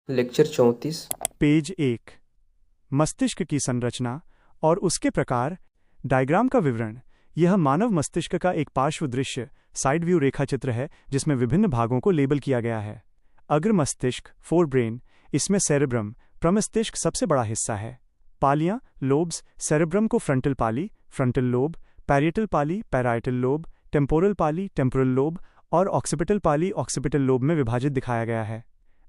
Lecture 34। Page 1। मस्तिष्क की संरचना और उसके प्रकार। डायग्राम का विवरण। यह मानव मस्तिष्क का एक पार्श्व दृश्य साइड व्यू रेखाचित्र है जिसमें विभिन्न भागों को लेबल किया गया है। अग्र मस्तिष्क फोर ब्रेन, इसमें सेरेब्रम प्रमस्तिष्क सबसे बड़ा हिस्सा है। पालियां लोब्स, सेरेब्रम को फ्रंटल पाली फ्रंटल लोब, पैरिएटल पाली पैराइटल लोब, टेम्पोरल पाली टेम्पोरल लोब और ऑक्सिपिटल पाली ऑक्सिपिटल लोब में विभाजित दिखाया गया है।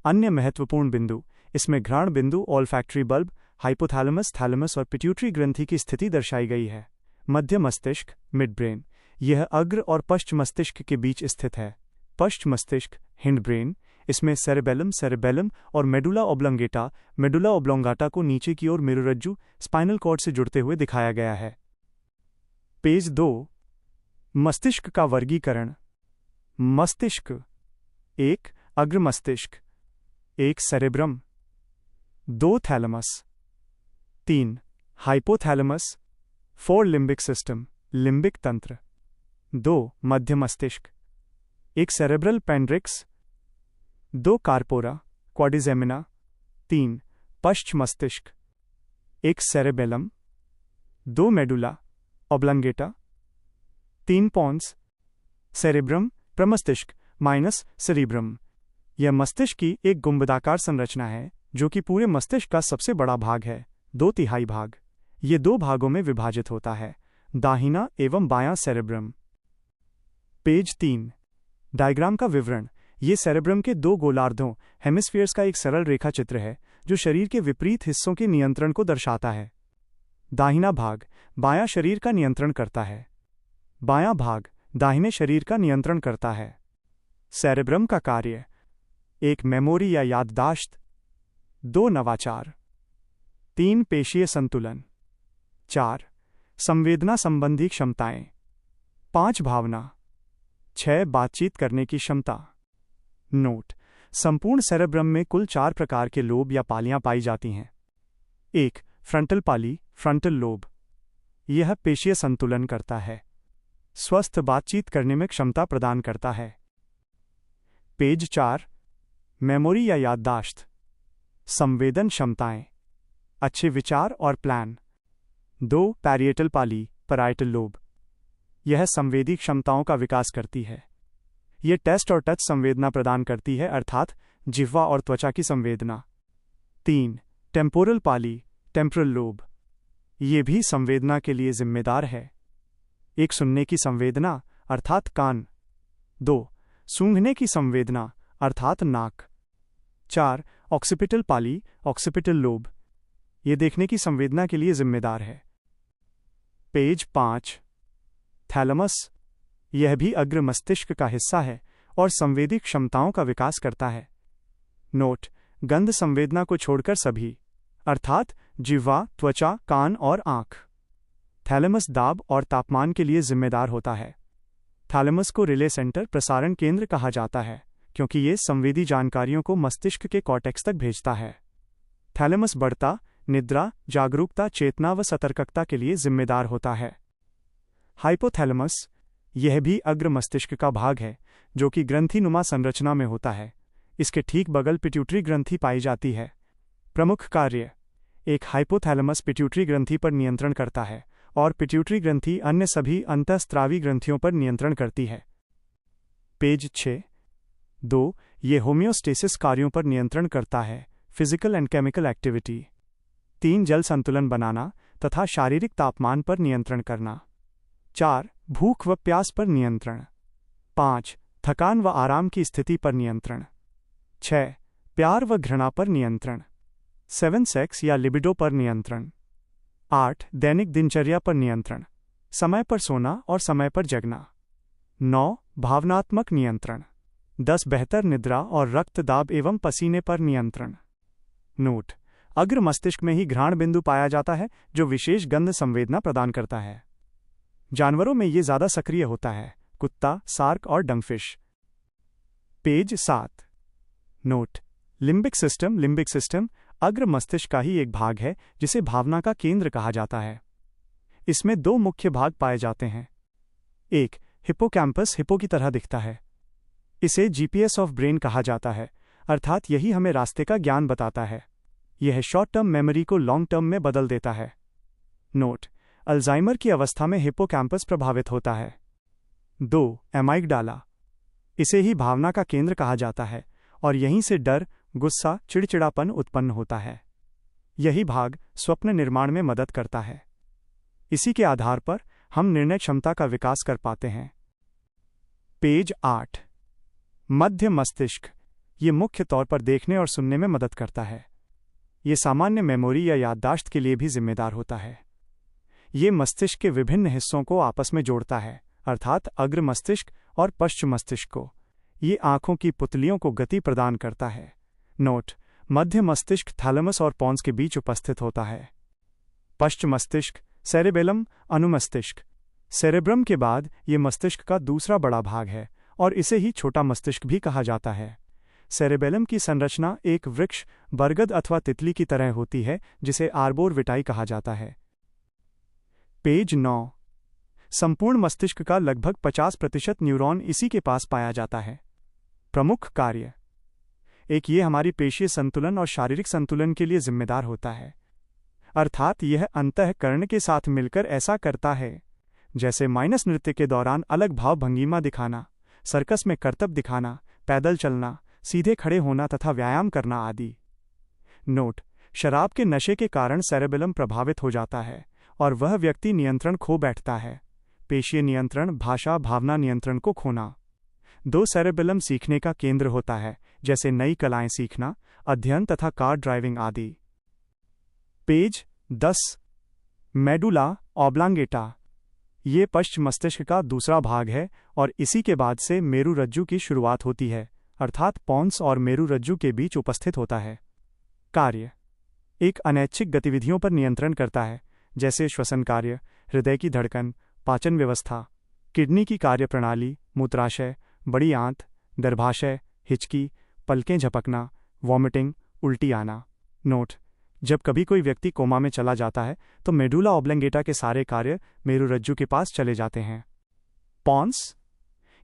अन्य महत्वपूर्ण बिंदु, इसमें घ्राण बिंदु ओल्फैक्टरी बल्ब, हाइपोथैलेमस थैलेमस और पिट्यूटरी ग्रंथि की स्थिति दर्शाई गई है। मध्य मस्तिष्क मिड ब्रेन, यह अग्र और पश्च मस्तिष्क के बीच स्थित है। पश्च मस्तिष्क हिंड ब्रेन, इसमें सेरेबेलम और मेडुला ओब्लोंगाटा को नीचे की ओर मेरुरज्जु स्पाइनल कॉर्ड से जुड़ते हुए दिखाया गया है। पेज 2। मस्तिष्क का वर्गीकरण। मस्तिष्क। 1 अग्र मस्तिष्क, 1 cerebrum, 2 thalamus, 3 hypothalamus, 4 limbic system limbic तंत्र, 2 मध्य मस्तिष्क, 1 सेरेब्रल पेंड्रिक्स, 2 कार्पोरा क्वाड्रिजेमिना, 3 पश्च मस्तिष्क, 1 cerebellum, 2 medulla oblongata, 3 pons, cerebrum प्रमस्तिष्क माइनस सेरिब्रम। यह मस्तिष्क की एक गुंबदाकार संरचना है जो कि पूरे मस्तिष्क का सबसे बड़ा भाग है, 2/3 भाग। ये 2 भागों में विभाजित होता है, दाहिना एवं बायां सेरेब्रम। पेज 3। डायग्राम का विवरण। ये सेरेब्रम के 2 गोलार्धों हेमिस्फीयर्स का एक सरल रेखा चित्र है जो शरीर के विपरीत हिस्सों के नियंत्रण को दर्शाता है। दाहिना भाग बायां शरीर का नियंत्रण करता है, बायां भाग दाहिने शरीर का नियंत्रण करता है। सेरेब्रम का कार्य: 1 मेमोरी या याददाश्त, 2 नवाचार, 3 पेशीय संतुलन, 4 संवेदना संबंधी क्षमताएं, 5 भावना, 6 बातचीत करने की क्षमता। नोट: संपूर्ण सेरेब्रम में कुल 4 प्रकार के लोब या पालियां पाई जाती हैं। 1 फ्रंटल पाली फ्रंटल लोब, यह पेशीय संतुलन करता है, स्वस्थ बातचीत करने में क्षमता प्रदान करता है। पेज 4। मेमोरी या याददाश्त, संवेदन क्षमताएं, अच्छे विचार और प्लान। 2 पैरिएटल पाली पैराइटल लोब, यह संवेदी क्षमताओं का विकास करती है। यह टेस्ट और टच संवेदना प्रदान करती है, अर्थात जिह्वा और त्वचा की संवेदना। 3 टेम्पोरल पाली टेम्पोरल लोब, ये भी संवेदना के लिए जिम्मेदार है। 1 सुनने की संवेदना अर्थात कान, 2 सूंघने की संवेदना अर्थात नाक, 4 ऑक्सिपिटल पाली ऑक्सिपिटल लोब, ये देखने की संवेदना के लिए जिम्मेदार है। पेज 5। थैलेमस, यह भी अग्र मस्तिष्क का हिस्सा है और संवेदी क्षमताओं का विकास करता है। नोट: गंध संवेदना को छोड़कर सभी, अर्थात जिह्वा त्वचा कान और आंख। थैलेमस दाब और तापमान के लिए जिम्मेदार होता है। थैलेमस को रिले सेंटर प्रसारण केंद्र कहा जाता है क्योंकि ये संवेदी जानकारियों को मस्तिष्क के कॉर्टेक्स तक भेजता है। थैलेमस बढ़ता, निद्रा, जागरूकता, चेतना व सतर्कता के लिए जिम्मेदार होता है। हाइपोथैलेमस, यह भी अग्र मस्तिष्क का भाग है जो कि ग्रंथिनुमा संरचना में होता है। इसके ठीक बगल पिट्यूटरी ग्रंथि पाई जाती है। प्रमुख कार्य: 1 हाइपोथैलेमस पिट्यूटरी ग्रंथि पर नियंत्रण करता है और पिट्यूटरी ग्रंथि अन्य सभी अंतःस्रावी ग्रंथियों पर नियंत्रण करती है। पेज 6। 2 ये होम्योस्टेसिस कार्यों पर नियंत्रण करता है, फिजिकल एंड केमिकल एक्टिविटी। 3 जल संतुलन बनाना तथा शारीरिक तापमान पर नियंत्रण करना। 4 भूख व प्यास पर नियंत्रण। 5 थकान व आराम की स्थिति पर नियंत्रण। 6 प्यार व घृणा पर नियंत्रण। 7 सेक्स या लिबिडो पर नियंत्रण। 8 दैनिक दिनचर्या पर नियंत्रण, समय पर सोना और समय पर जगना। 9 भावनात्मक नियंत्रण। 10 बेहतर निद्रा और रक्तदाब एवं पसीने पर नियंत्रण। नोट: अग्र मस्तिष्क में ही घ्राण बिंदु पाया जाता है जो विशेष गंध संवेदना प्रदान करता है। जानवरों में ये ज्यादा सक्रिय होता है, कुत्ता, सार्क और डंगफिश। पेज 7। नोट: लिम्बिक सिस्टम अग्र मस्तिष्क का ही एक भाग है जिसे भावना का केंद्र कहा जाता है। इसमें 2 मुख्य भाग पाए जाते हैं। 1 हिप्पोकैम्पस हिप्पो की तरह दिखता है, इसे जीपीएस ऑफ ब्रेन कहा जाता है, अर्थात यही हमें रास्ते का ज्ञान बताता है। यह शॉर्ट टर्म मेमोरी को लॉन्ग टर्म में बदल देता है। नोट: अल्जाइमर की अवस्था में हिप्पोकैम्पस प्रभावित होता है। 2. एमाइगडाला। इसे ही भावना का केंद्र कहा जाता है और यहीं से डर, गुस्सा, चिड़चिड़ापन उत्पन्न होता है। यही भाग स्वप्न निर्माण में मदद करता है। इसी के आधार पर हम निर्णय क्षमता का विकास कर पाते हैं। पेज 8। मध्य मस्तिष्क। ये मुख्य तौर पर देखने और सुनने में मदद करता है। ये सामान्य मेमोरी या याददाश्त के लिए भी जिम्मेदार होता है। ये मस्तिष्क के विभिन्न हिस्सों को आपस में जोड़ता है, अर्थात अग्र मस्तिष्क और पश्च मस्तिष्क को। ये आंखों की पुतलियों को गति प्रदान करता है। नोट: मध्य मस्तिष्क थैलेमस और पॉन्स के बीच उपस्थित होता है। पश्च मस्तिष्क, सेरेबेलम, अनुमस्तिष्क। सेरेब्रम के बाद ये मस्तिष्क का दूसरा बड़ा भाग है और इसे ही छोटा मस्तिष्क भी कहा जाता है। सेरेबेलम की संरचना एक वृक्ष, बरगद अथवा तितली की तरह होती है, जिसे आर्बोर विटाई कहा जाता है। पेज 9। संपूर्ण मस्तिष्क का लगभग 50% न्यूरॉन इसी के पास पाया जाता है। प्रमुख कार्य: एक, ये हमारी पेशीय संतुलन और शारीरिक संतुलन के लिए जिम्मेदार होता है, अर्थात यह अंतःकरण के साथ मिलकर ऐसा करता है जैसे माइनस नृत्य के दौरान अलग भाव भंगिमा दिखाना, सर्कस में करतब दिखाना, पैदल चलना, सीधे खड़े होना तथा व्यायाम करना आदि। नोट: शराब के नशे के कारण सेरेबेलम प्रभावित हो जाता है और वह व्यक्ति नियंत्रण खो बैठता है। पेशीय नियंत्रण, भाषा, भावना नियंत्रण को खोना। 2. सेरेबेलम सीखने का केंद्र होता है, जैसे नई कलाएं सीखना, अध्ययन तथा कार ड्राइविंग आदि। पेज 10। Medulla oblongata. ये पश्च मस्तिष्क का दूसरा भाग है और इसी के बाद से मेरुरज्जु की शुरुआत होती है, अर्थात पॉन्स और मेरुरज्जु के बीच उपस्थित होता है। कार्य: एक, अनैच्छिक गतिविधियों पर नियंत्रण करता है, जैसे श्वसन कार्य, हृदय की धड़कन, पाचन व्यवस्था, किडनी की कार्यप्रणाली, मूत्राशय, बड़ी आंत, गर्भाशय, हिचकी, पलकें झपकना, वॉमिटिंग, उल्टी आना। नोट: जब कभी कोई व्यक्ति कोमा में चला जाता है तो मेडुला ऑब्लांगेटा के सारे कार्य मेरुरज्जु के पास चले जाते हैं। पॉन्स: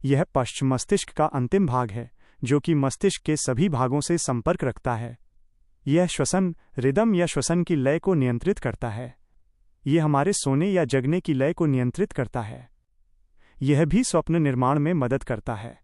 यह पश्च मस्तिष्क का अंतिम भाग है जो कि मस्तिष्क के सभी भागों से संपर्क रखता है। यह श्वसन, रिदम या श्वसन की लय को नियंत्रित करता है। यह हमारे सोने या जगने की लय को नियंत्रित करता है। यह भी स्वप्न निर्माण में मदद करता है।